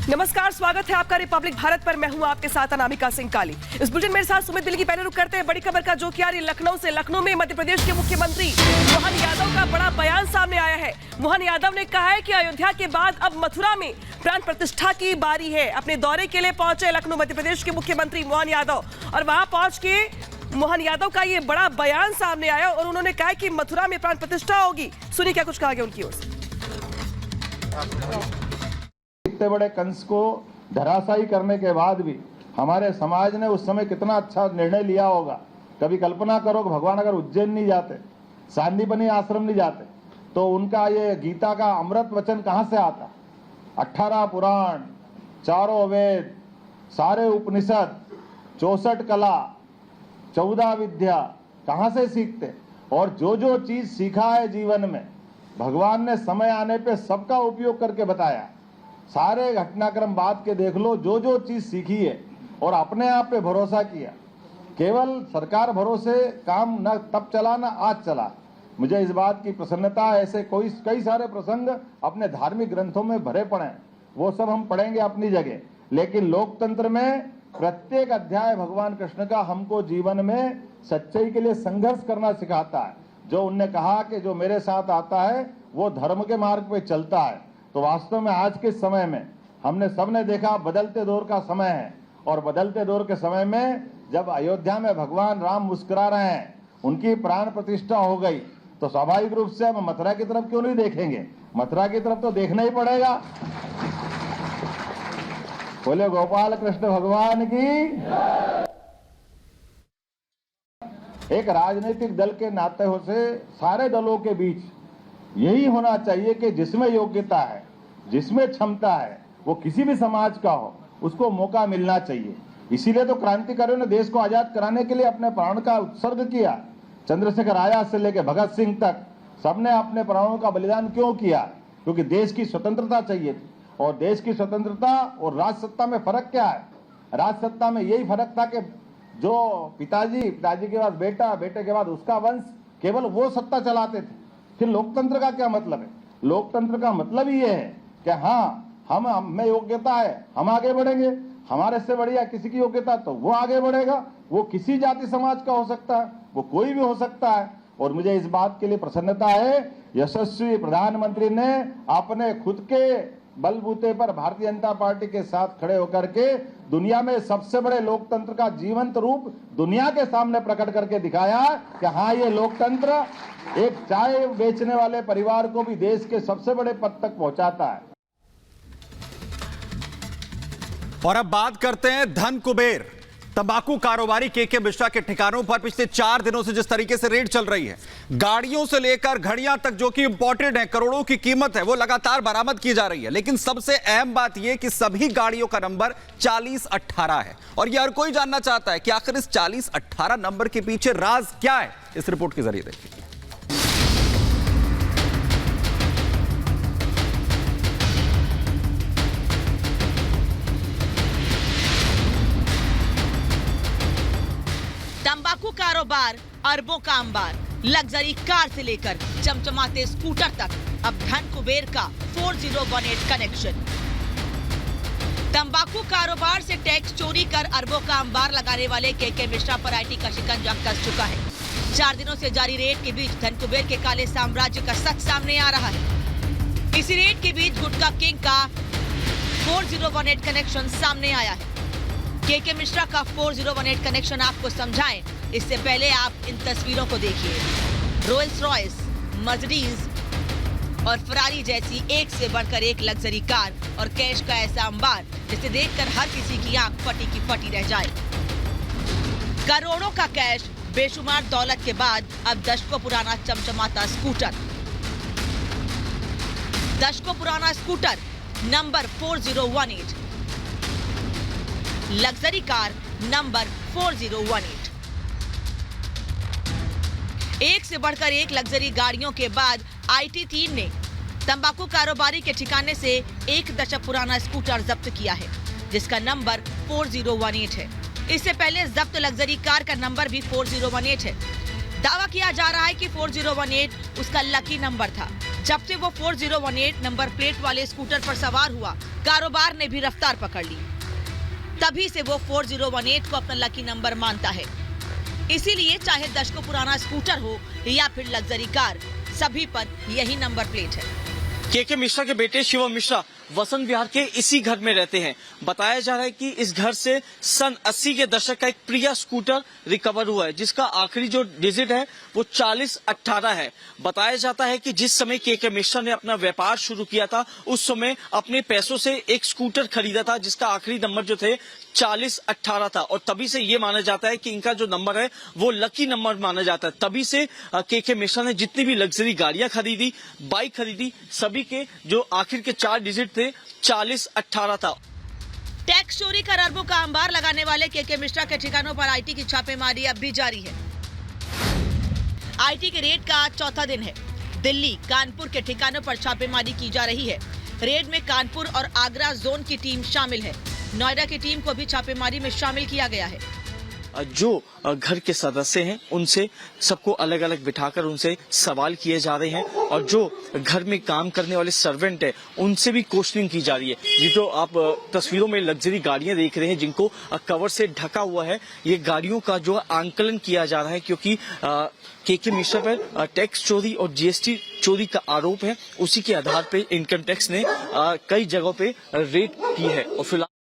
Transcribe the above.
नमस्कार, स्वागत है आपका रिपब्लिक भारत पर। मैं हूं आपके साथ अनामिका सिंह काली। इस बुलेटिन मेरे साथ सुमित दिल्ली की पहले रुक करते हैं बड़ी खबर का, जो कि आ रही लखनऊ से। लखनऊ में मध्य प्रदेश के मुख्यमंत्री मोहन यादव का बड़ा बयान सामने आया है। मोहन यादव ने कहा है कि अयोध्या के बाद अब मथुरा में प्राण प्रतिष्ठा की बारी है। अपने दौरे के लिए पहुंचे लखनऊ मध्य प्रदेश के मुख्यमंत्री मोहन यादव, और वहां पहुंच के मोहन यादव का ये बड़ा बयान सामने आया और उन्होंने कहा कि मथुरा में प्राण प्रतिष्ठा होगी। सुनिए क्या कुछ कहा गया उनकी ओर से। इतने बड़े कंस को धराशायी करने के बाद भी हमारे समाज ने उस समय कितना अच्छा निर्णय लिया होगा। कभी कल्पना करो कि भगवान अगर उज्जैन नहीं जाते, सांदीपनी आश्रम नहीं जाते, तो उनका ये गीता का अमृत वचन कहां से आता। 18 पुराण, चारों वेद, सारे उपनिषद, 64 कला, 14 विद्या कहां से सीखते। और जो जो चीज सीखा है जीवन में, भगवान ने समय आने पे सबका उपयोग करके बताया। सारे घटनाक्रम बात के देख लो, जो जो चीज सीखी है और अपने आप पे भरोसा किया। केवल सरकार भरोसे काम न तब चला न आज चला। मुझे इस बात की प्रसन्नता है। ऐसे कई सारे प्रसंग अपने धार्मिक ग्रंथों में भरे पड़े हैं, वो सब हम पढ़ेंगे अपनी जगह। लेकिन लोकतंत्र में प्रत्येक अध्याय भगवान कृष्ण का हमको जीवन में सच्चाई के लिए संघर्ष करना सिखाता है। जो उनने कहा कि जो मेरे साथ आता है वो धर्म के मार्ग पे चलता है। तो वास्तव में आज के समय में हमने सबने देखा बदलते दौर का समय है, और बदलते दौर के समय में जब अयोध्या में भगवान राम मुस्कुरा रहे हैं, उनकी प्राण प्रतिष्ठा हो गई, तो स्वाभाविक रूप से हम मथुरा की तरफ क्यों नहीं देखेंगे। मथुरा की तरफ तो देखना ही पड़ेगा। बोले गोपाल कृष्ण भगवान की। एक राजनीतिक दल के नाते हो से सारे दलों के बीच यही होना चाहिए कि जिसमें योग्यता है, जिसमें क्षमता है, वो किसी भी समाज का हो, उसको मौका मिलना चाहिए। इसीलिए तो क्रांतिकारियों ने देश को आजाद कराने के लिए अपने प्राण का उत्सर्ग किया। चंद्रशेखर आजाद से लेकर भगत सिंह तक सबने अपने प्राणों का बलिदान क्यों किया? क्योंकि देश की स्वतंत्रता चाहिए थी। और देश की स्वतंत्रता और राजसत्ता में फर्क क्या है? राजसत्ता में यही फर्क था कि जो पिताजी के बाद बेटा, बेटे के बाद उसका वंश, केवल वो सत्ता चलाते थे। फिर लोकतंत्र का क्या मतलब है? लोकतंत्र का मतलब ही ये है कि हाँ, हम में योग्यता है, हम आगे बढ़ेंगे। हमारे से बढ़िया किसी की योग्यता तो वो आगे बढ़ेगा। वो किसी जाति समाज का हो सकता है, वो कोई भी हो सकता है। और मुझे इस बात के लिए प्रसन्नता है, यशस्वी प्रधानमंत्री ने अपने खुद के बलबूते पर भारतीय जनता पार्टी के साथ खड़े होकर के दुनिया में सबसे बड़े लोकतंत्र का जीवंत रूप दुनिया के सामने प्रकट करके दिखाया कि हाँ, ये लोकतंत्र एक चाय बेचने वाले परिवार को भी देश के सबसे बड़े पद तक पहुंचाता है। और अब बात करते हैं धन कुबेर तंबाकू कारोबारी के मिश्रा के ठिकानों पर पिछले 4 दिनों से जिस तरीके से रेड चल रही है, गाड़ियों से लेकर घड़ियां तक जो कि इंपोर्टेड है, करोड़ों की कीमत है, वो लगातार बरामद की जा रही है। लेकिन सबसे अहम बात यह कि सभी गाड़ियों का नंबर 4018 है। और यह हर कोई जानना चाहता है कि आखिर इस 4018 नंबर के पीछे राज क्या है। इस रिपोर्ट के जरिए देखिए। तंबाकू कारोबार, अरबों का अंबार, लग्जरी कार से लेकर चमचमाते स्कूटर तक, अब धन कुबेर का 4018 कनेक्शन। तंबाकू कारोबार से टैक्स चोरी कर अरबों का अंबार लगाने वाले के मिश्रा पर आईटी का शिकंजा कस चुका है। 4 दिनों से जारी रेड के बीच धन कुबेर के काले साम्राज्य का सच सामने आ रहा है। इसी रेड के बीच गुटखा किंग का 4018 कनेक्शन सामने आया है। के मिश्रा का 4018 कनेक्शन आपको समझाएं, इससे पहले आप इन तस्वीरों को देखिए। रोल्स रॉयस, मर्सिडीज और फरारी जैसी एक से बढ़कर एक लग्जरी कार और कैश का ऐसा अंबार जिसे देखकर हर किसी की आंख फटी की फटी रह जाए। करोड़ों का कैश, बेशुमार दौलत के बाद अब दशकों पुराना चमचमाता स्कूटर। दशकों पुराना scooter number 4018, luxury car number 4018। एक से बढ़कर एक लग्जरी गाड़ियों के बाद आईटी टीम ने तंबाकू कारोबारी के ठिकाने से एक दशक पुराना स्कूटर जब्त किया है, जिसका नंबर 4018 है। इससे पहले जब्त लग्जरी कार का नंबर भी 4018 है। दावा किया जा रहा है कि 4018 उसका लकी नंबर था, जब से वो 4018 नंबर प्लेट वाले स्कूटर पर सवार हुआ, कारोबार ने भी रफ्तार पकड़ ली। तभी से वो 4018 को अपना लकी नंबर मानता है। इसीलिए चाहे दशकों पुराना स्कूटर हो या फिर लग्जरी कार, सभी पर यही नंबर प्लेट है। केके मिश्रा के बेटे शिवम मिश्रा वसंत विहार के इसी घर में रहते हैं। बताया जा रहा है कि इस घर से सन 80 के दशक का एक प्रिया स्कूटर रिकवर हुआ है, जिसका आखिरी जो डिजिट है वो 4018 है। बताया जाता है कि जिस समय केके मिश्रा ने अपना व्यापार शुरू किया था, उस समय अपने पैसों से एक स्कूटर खरीदा था जिसका आखिरी नंबर जो थे 4018 था, और तभी से ये माना जाता है कि इनका जो नंबर है वो लकी नंबर माना जाता है। तभी से केके मिश्रा ने जितनी भी लग्जरी गाड़ियां खरीदी, बाइक खरीदी, सभी के जो आखिर के 4 डिजिट थे 4018 था। टैक्स चोरी कर अरबों का अंबार लगाने वाले केके मिश्रा के ठिकानों पर आईटी की छापेमारी अब भी जारी है। आईटी के रेड का आज चौथा दिन है। दिल्ली, कानपुर के ठिकानों पर छापेमारी की जा रही है। रेड में कानपुर और आगरा जोन की टीम शामिल है। नोएडा की टीम को भी छापेमारी में शामिल किया गया है। जो घर के सदस्य हैं उनसे सबको अलग अलग बिठाकर उनसे सवाल किए जा रहे हैं, और जो घर में काम करने वाले सर्वेंट है उनसे भी क्वेश्चनिंग की जा रही है। ये जो आप तस्वीरों में लग्जरी गाड़ियां देख रहे हैं जिनको कवर से ढका हुआ है, ये गाड़ियों का जो आंकलन किया जा रहा है, क्योंकि केके मिश्रा पर टैक्स चोरी और जीएसटी चोरी का आरोप है। उसी के आधार पर इनकम टैक्स ने कई जगहों पे रेड की है। और फिलहाल